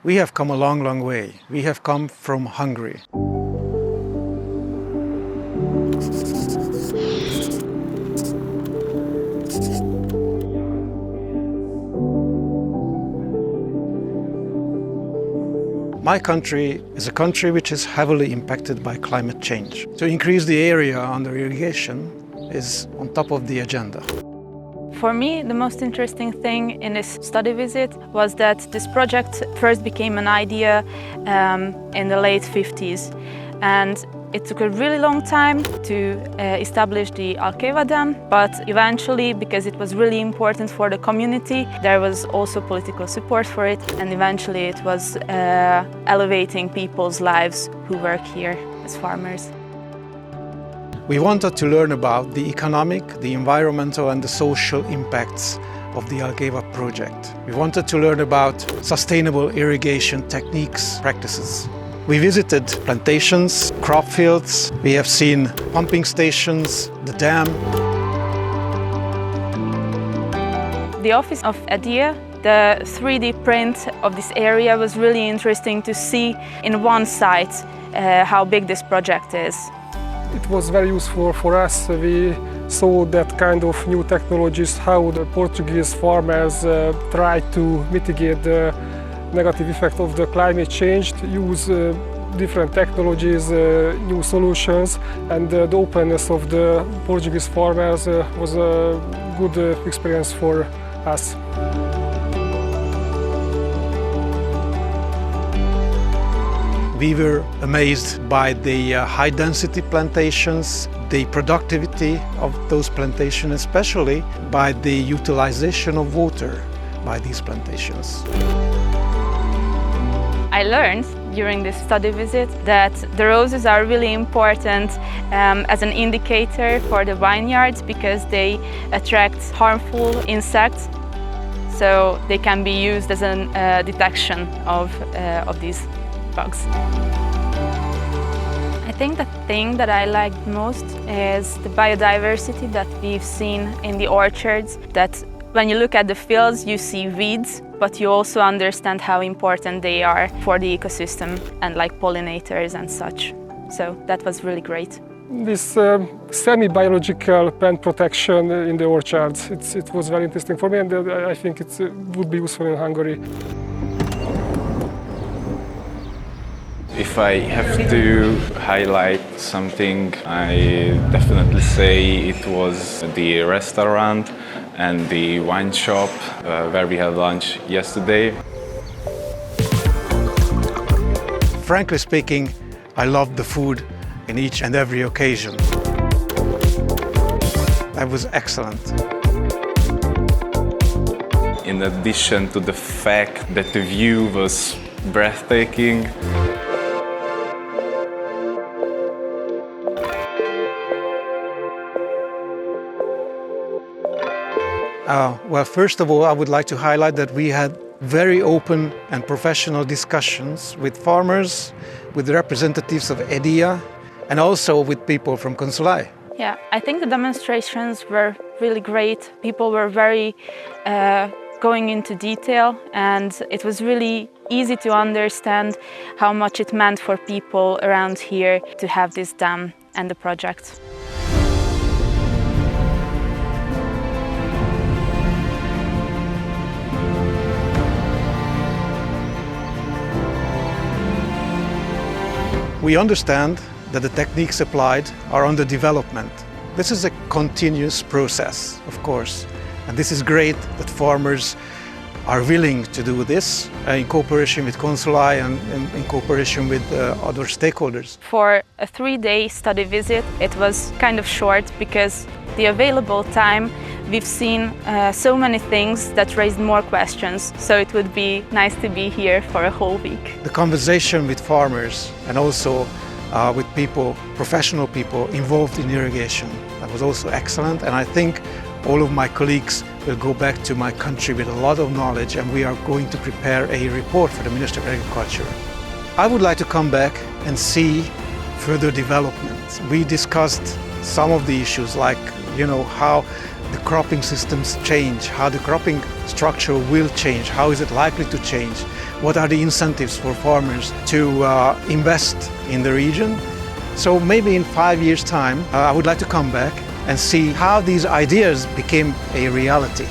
We have come a long, long way. We have come from Hungary. My country is a country which is heavily impacted by climate change. To increase the area under irrigation is on top of the agenda. For me, the most interesting thing in this study visit was that this project first became an idea in the late 50s. And it took a really long time to establish the AKI dam, but eventually, because it was really important for the community, there was also political support for it, and eventually it was elevating people's lives who work here as farmers. We wanted to learn about the economic, the environmental and the social impacts of the Algeva project. We wanted to learn about sustainable irrigation techniques, practices. We visited plantations, crop fields, we have seen pumping stations, the dam. The office of ADIA, the 3D print of this area was really interesting to see in one site how big this project is. It was very useful for us. We saw that kind of new technologies, how the Portuguese farmers try to mitigate the negative effect of the climate change, use different technologies, new solutions, and the openness of the Portuguese farmers was a good experience for us. We were amazed by the high-density plantations, the productivity of those plantations, especially by the utilization of water by these plantations. I learned during this study visit that the roses are really important as an indicator for the vineyards because they attract harmful insects, so they can be used as a detection of these bugs. I think the thing that I liked most is the biodiversity that we've seen in the orchards, that when you look at the fields you see weeds, but you also understand how important they are for the ecosystem and like pollinators and such. So that was really great. This semi-biological plant protection in the orchards, it was very interesting for me, and I think it would be useful in Hungary. If I have to highlight something, I definitely say it was the restaurant and the wine shop where we had lunch yesterday. Frankly speaking, I loved the food in each and every occasion. That was excellent. In addition to the fact that the view was breathtaking, well, first of all, I would like to highlight that we had very open and professional discussions with farmers, with the representatives of EDIA, and also with people from Consulai. Yeah, I think the demonstrations were really great. People were very going into detail, and it was really easy to understand how much it meant for people around here to have this dam and the project. We understand that the techniques applied are under development. This is a continuous process, of course, and this is great that farmers are willing to do this in cooperation with Consulai and in cooperation with other stakeholders. For a 3-day study visit, it was kind of short because the available time we've seen so many things that raised more questions, so it would be nice to be here for a whole week. The conversation with farmers and also with people, professional people involved in irrigation, that was also excellent, and I think all of my colleagues will go back to my country with a lot of knowledge, and we are going to prepare a report for the Minister of Agriculture. I would like to come back and see further developments. We discussed some of the issues like, how the cropping systems change, how the cropping structure will change, how is it likely to change. what are the incentives for farmers to invest in the region. So maybe in 5 years' time, I would like to come back and see how these ideas became a reality.